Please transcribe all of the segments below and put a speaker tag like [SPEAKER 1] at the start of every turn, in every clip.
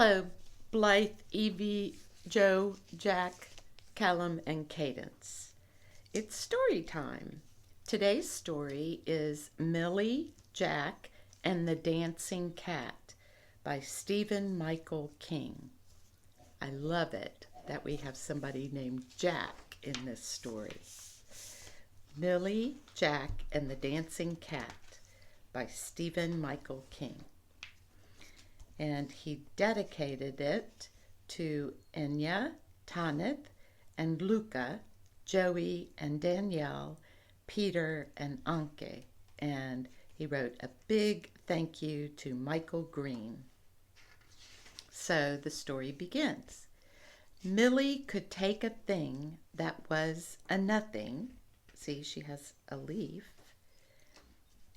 [SPEAKER 1] Hello, Blythe, Evie, Joe, Jack, Callum, and Cadence. It's story time. Today's story is Millie, Jack, and the Dancing Cat by Stephen Michael King. I love it that we have somebody named Jack in this story. Millie, Jack, and the Dancing Cat by Stephen Michael King. And he dedicated it to Enya, Tanith, and Luca, Joey and Danielle, Peter and Anke. And he wrote a big thank you to Michael Green. So the story begins. Millie could take a thing that was a nothing, see, she has a leaf,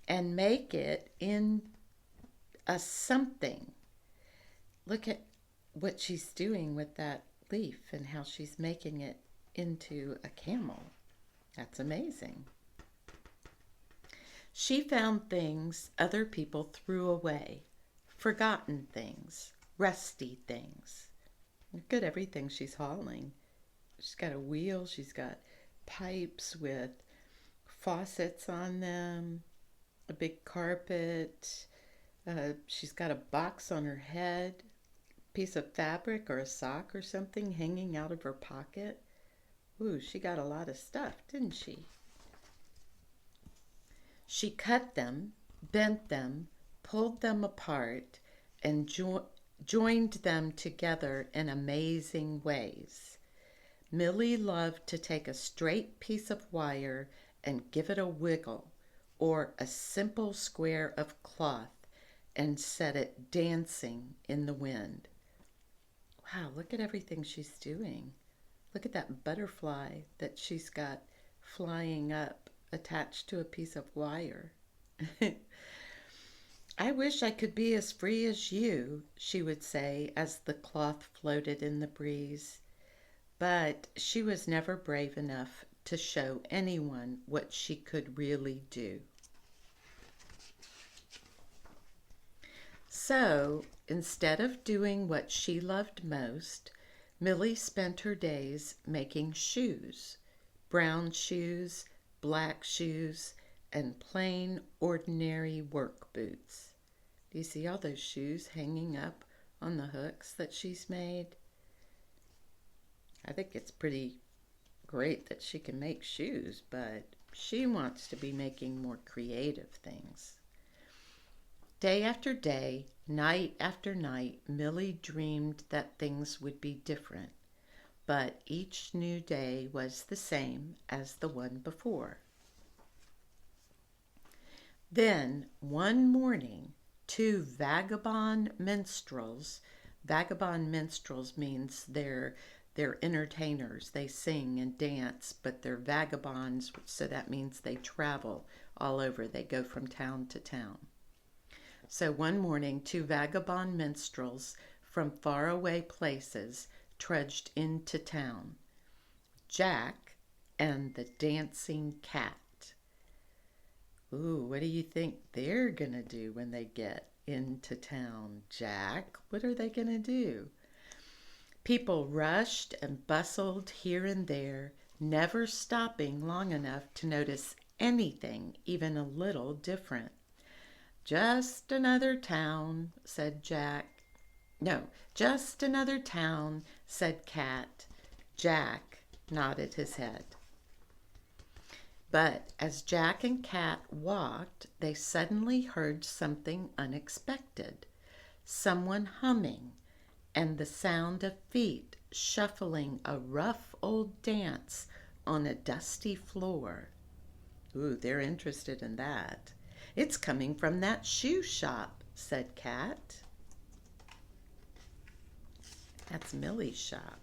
[SPEAKER 1] and make it in a something. Look at what she's doing with that leaf and how she's making it into a camel. That's amazing. She found things other people threw away, forgotten things, rusty things. Look at everything she's hauling. She's got a wheel, she's got pipes with faucets on them, a big carpet. She's got a box on her head, piece of fabric or a sock or something hanging out of her pocket. Ooh, she got a lot of stuff, didn't she? She cut them, bent them, pulled them apart, and joined them together in amazing ways. Millie loved to take a straight piece of wire and give it a wiggle, or a simple square of cloth, and set it dancing in the wind. Wow, look at everything she's doing. Look at that butterfly that she's got flying up, attached to a piece of wire. I wish I could be as free as you, she would say as the cloth floated in the breeze. But she was never brave enough to show anyone what she could really do. So, instead of doing what she loved most, Millie spent her days making shoes, brown shoes, black shoes, and plain, ordinary work boots. Do you see all those shoes hanging up on the hooks that she's made? I think it's pretty great that she can make shoes, but she wants to be making more creative things. Day after day, night after night, Millie dreamed that things would be different, but each new day was the same as the one before. Then, one morning, two vagabond minstrels means they're entertainers. They sing and dance, but they're vagabonds, so that means they travel all over. They go from town to town. So one morning, two vagabond minstrels from faraway places trudged into town. Jack and the Dancing Cat. Ooh, what do you think they're gonna do when they get into town, Jack? What are they gonna do? People rushed and bustled here and there, never stopping long enough to notice anything even a little different. Just another town, said Jack. No, just another town, said Cat. Jack nodded his head. But as Jack and Cat walked, they suddenly heard something unexpected. Someone humming, and the sound of feet shuffling a rough old dance on a dusty floor. Ooh, they're interested in that. It's coming from that shoe shop, said Cat. That's Millie's shop.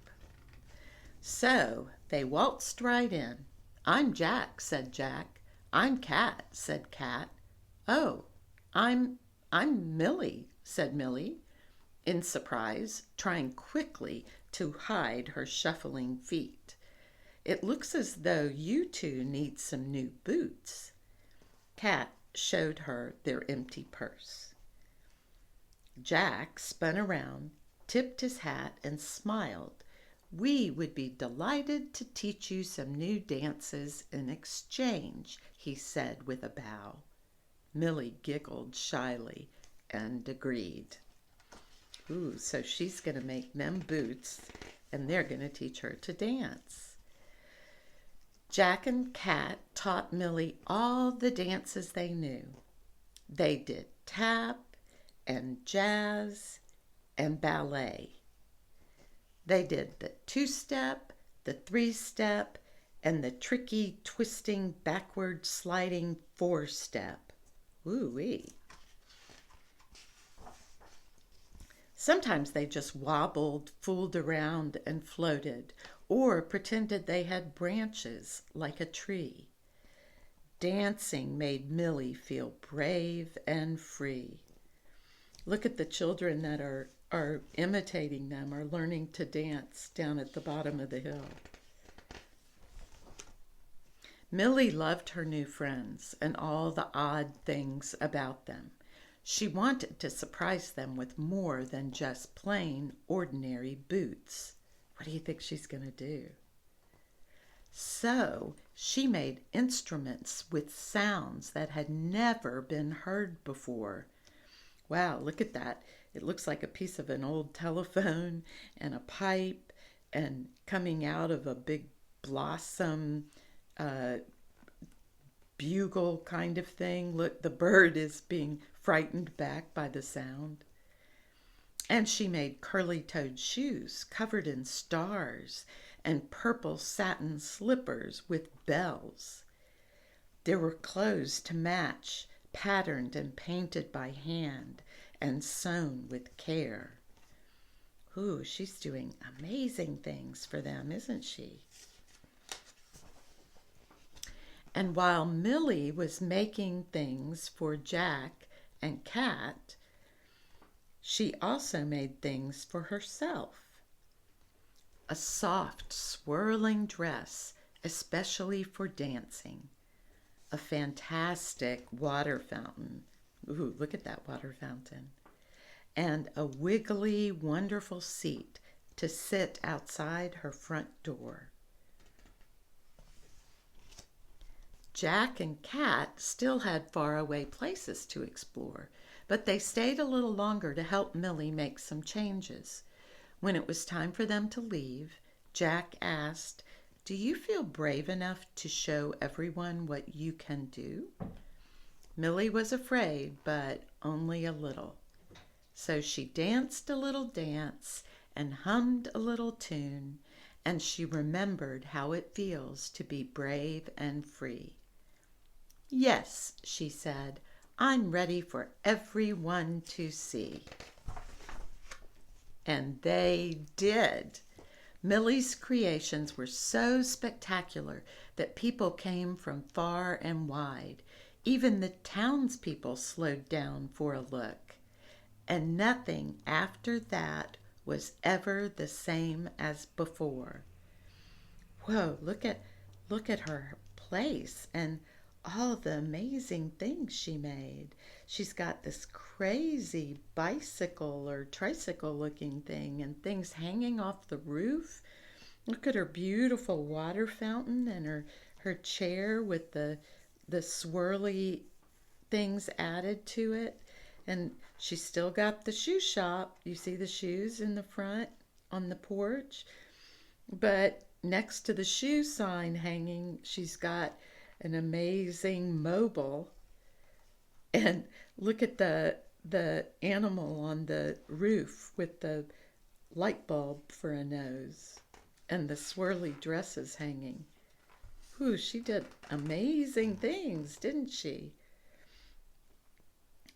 [SPEAKER 1] So they waltzed right in. I'm Jack, said Jack. I'm Cat, said Cat. Oh, I'm Millie, said Millie, in surprise, trying quickly to hide her shuffling feet. It looks as though you two need some new boots. Cat showed her their empty purse. Jack spun around, tipped his hat and smiled. "We would be delighted to teach you some new dances in exchange," he said with a bow. Millie giggled shyly and agreed. Ooh, so she's going to make them boots and they're going to teach her to dance. Jack and Kat taught Millie all the dances they knew. They did tap and jazz and ballet. They did the two-step, the three-step, and the tricky twisting backward sliding four-step. Ooh-wee. Sometimes they just wobbled, fooled around, and floated, or pretended they had branches like a tree. Dancing made Millie feel brave and free. Look at the children that are imitating them, are learning to dance down at the bottom of the hill. Millie loved her new friends and all the odd things about them. She wanted to surprise them with more than just plain, ordinary boots. What do you think she's going to do? So she made instruments with sounds that had never been heard before. Wow, look at that. It looks like a piece of an old telephone and a pipe and coming out of a big blossom bugle kind of thing. Look, the bird is being frightened back by the sound. And she made curly-toed shoes covered in stars and purple satin slippers with bells. There were clothes to match, patterned and painted by hand and sewn with care. Ooh, she's doing amazing things for them, isn't she? And while Millie was making things for Jack and Kat, she also made things for herself. A soft, swirling dress, especially for dancing. A fantastic water fountain. Ooh, look at that water fountain. And a wiggly, wonderful seat to sit outside her front door. Jack and Kat still had faraway places to explore, but they stayed a little longer to help Millie make some changes. When it was time for them to leave, Jack asked, "Do you feel brave enough to show everyone what you can do?" Millie was afraid, but only a little. So she danced a little dance and hummed a little tune, and she remembered how it feels to be brave and free. "Yes," she said, "I'm ready for everyone to see." And they did. Millie's creations were so spectacular that people came from far and wide. Even the townspeople slowed down for a look. And nothing after that was ever the same as before. Whoa, look at her place and all the amazing things she made. She's got this crazy bicycle or tricycle looking thing and things hanging off the roof. Look at her beautiful water fountain and her chair with the swirly things added to it. And she's still got the shoe shop. You see the shoes in the front on the porch. But next to the shoe sign hanging, she's got an amazing mobile. And look at the animal on the roof with the light bulb for a nose and the swirly dresses hanging. Ooh, she did amazing things, didn't she?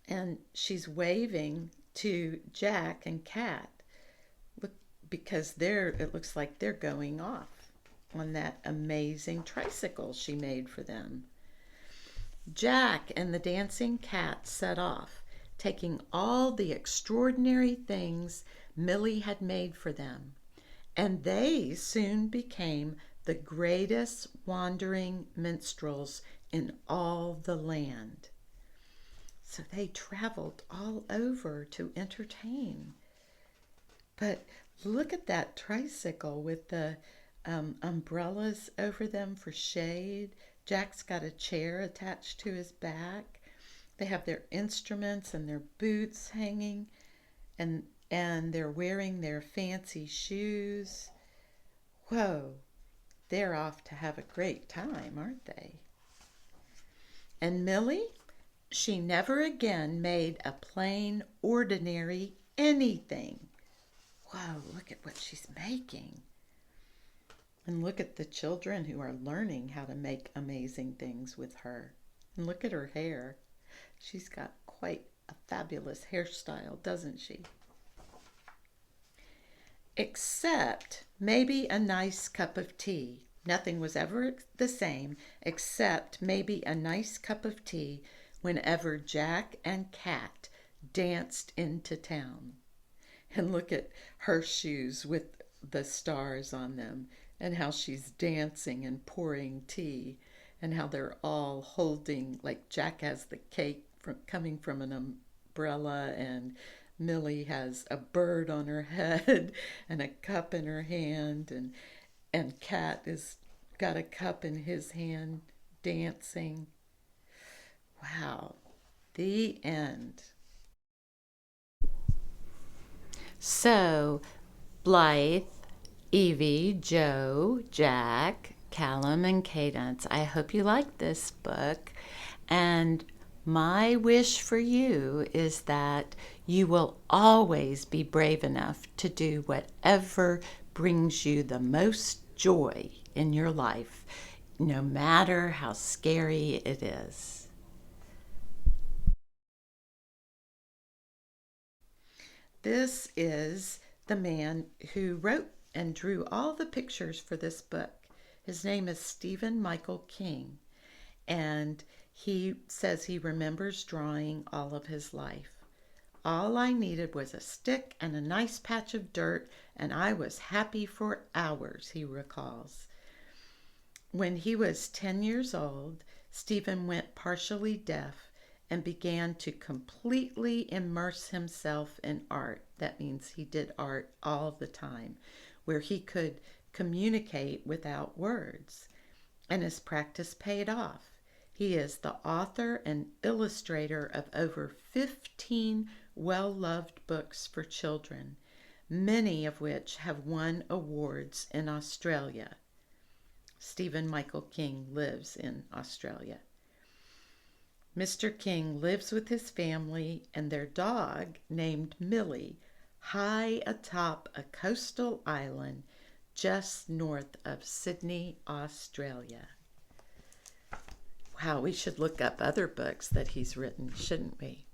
[SPEAKER 1] And she's waving to Jack and Kat. Look, because it looks like they're going off on that amazing tricycle she made for them. Jack and the dancing cat set off, taking all the extraordinary things Millie had made for them, and they soon became the greatest wandering minstrels in all the land. So they traveled all over to entertain. But look at that tricycle with the umbrellas over them for shade. Jack's got a chair attached to his back. They have their instruments and their boots hanging, and they're wearing their fancy shoes. Whoa, they're off to have a great time, aren't they? And Millie, she never again made a plain, ordinary anything. Whoa, look at what she's making. And look at the children who are learning how to make amazing things with her. And look at her hair. She's got quite a fabulous hairstyle, doesn't she? Except maybe a nice cup of tea. Nothing was ever the same except maybe a nice cup of tea whenever Jack and Kat danced into town. And look at her shoes with the stars on them, and how she's dancing and pouring tea, and how they're all holding, like Jack has the cake coming from an umbrella, and Millie has a bird on her head and a cup in her hand, and Kat is got a cup in his hand dancing. Wow. The end. So, Blythe, Evie, Joe, Jack, Callum, and Cadence, I hope you like this book. And my wish for you is that you will always be brave enough to do whatever brings you the most joy in your life, no matter how scary it is. This is the man who wrote and drew all the pictures for this book. His name is Stephen Michael King, and he says he remembers drawing all of his life. All I needed was a stick and a nice patch of dirt, and I was happy for hours, he recalls. When he was 10 years old, Stephen went partially deaf and began to completely immerse himself in art. That means he did art all the time, where he could communicate without words. And his practice paid off. He is the author and illustrator of over 15 well-loved books for children, many of which have won awards in Australia. Stephen Michael King lives in Australia. Mr. King lives with his family and their dog named Millie, high atop a coastal island just north of Sydney, Australia. Wow, we should look up other books that he's written, shouldn't we?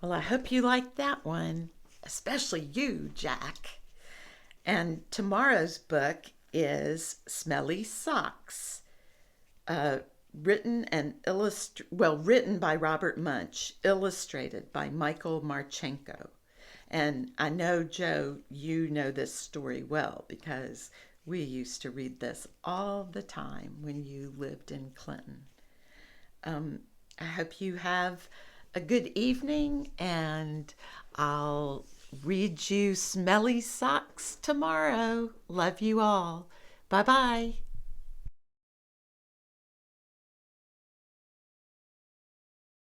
[SPEAKER 1] Well, I hope you liked that one, especially you, Jack. And tomorrow's book is Smelly Socks, written by Robert Munch, illustrated by Michael Marchenko. And I know, Joe, you know this story well because we used to read this all the time when you lived in Clinton. I hope you have a good evening, and I'll read you Smelly Socks tomorrow. Love you all. Bye-bye.